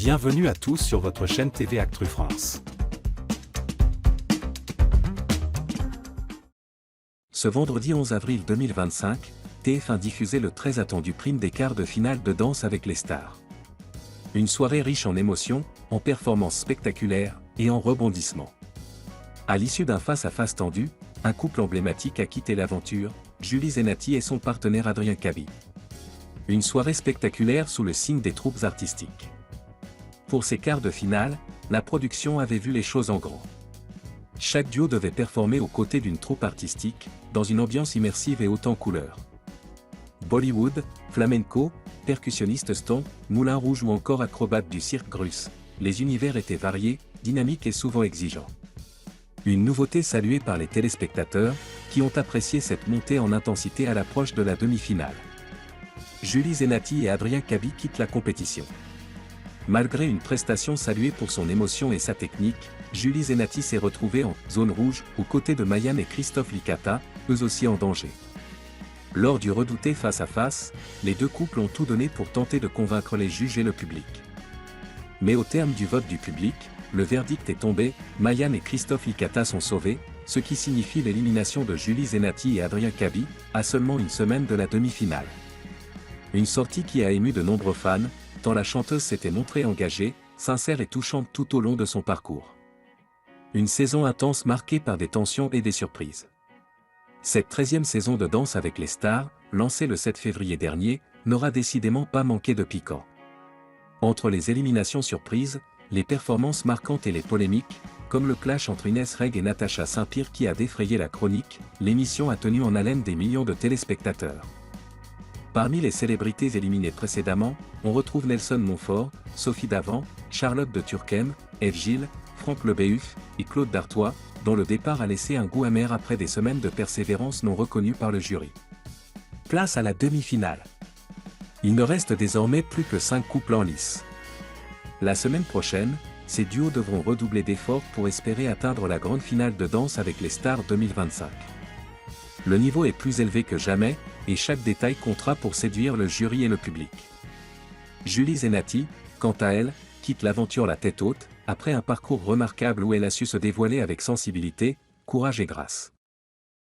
Bienvenue à tous sur votre chaîne TV Actu France. Ce vendredi 11 avril 2025, TF1 diffusait le très attendu prime des quarts de finale de Danse avec les stars. Une soirée riche en émotions, en performances spectaculaires et en rebondissements. À l'issue d'un face-à-face tendu, un couple emblématique a quitté l'aventure, Julie Zenati et son partenaire Adrien Cabi. Une soirée spectaculaire sous le signe des troupes artistiques. Pour ces quarts de finale, la production avait vu les choses en grand. Chaque duo devait performer aux côtés d'une troupe artistique, dans une ambiance immersive et haute en couleurs. Bollywood, flamenco, percussionniste stomp, moulin rouge ou encore acrobate du cirque Grus, les univers étaient variés, dynamiques et souvent exigeants. Une nouveauté saluée par les téléspectateurs, qui ont apprécié cette montée en intensité à l'approche de la demi-finale. Julie Zenati et Adrien Cabi quittent la compétition. Malgré une prestation saluée pour son émotion et sa technique, Julie Zenati s'est retrouvée en zone rouge aux côtés de Mayan et Christophe Licata, eux aussi en danger. Lors du redouté face-à-face, les deux couples ont tout donné pour tenter de convaincre les juges et le public. Mais au terme du vote du public, le verdict est tombé, Mayan et Christophe Licata sont sauvés, ce qui signifie l'élimination de Julie Zenati et Adrien Cabi, à seulement une semaine de la demi-finale. Une sortie qui a ému de nombreux fans, tant la chanteuse s'était montrée engagée, sincère et touchante tout au long de son parcours. Une saison intense marquée par des tensions et des surprises. Cette 13e saison de Danse avec les stars, lancée le 7 février dernier, n'aura décidément pas manqué de piquant. Entre les éliminations surprises, les performances marquantes et les polémiques, comme le clash entre Inès Reg et Natacha Saint-Pierre qui a défrayé la chronique, l'émission a tenu en haleine des millions de téléspectateurs. Parmi les célébrités éliminées précédemment, on retrouve Nelson Montfort, Sophie Davant, Charlotte de Turckheim, Eve Gilles, Franck Lebéuf et Claude Dartois, dont le départ a laissé un goût amer après des semaines de persévérance non reconnues par le jury. Place à la demi-finale. Il ne reste désormais plus que 5 couples en lice. La semaine prochaine, ces duos devront redoubler d'efforts pour espérer atteindre la grande finale de Danse avec les stars 2025. Le niveau est plus élevé que jamais, et chaque détail comptera pour séduire le jury et le public. Julie Zenati, quant à elle, quitte l'aventure la tête haute, après un parcours remarquable où elle a su se dévoiler avec sensibilité, courage et grâce.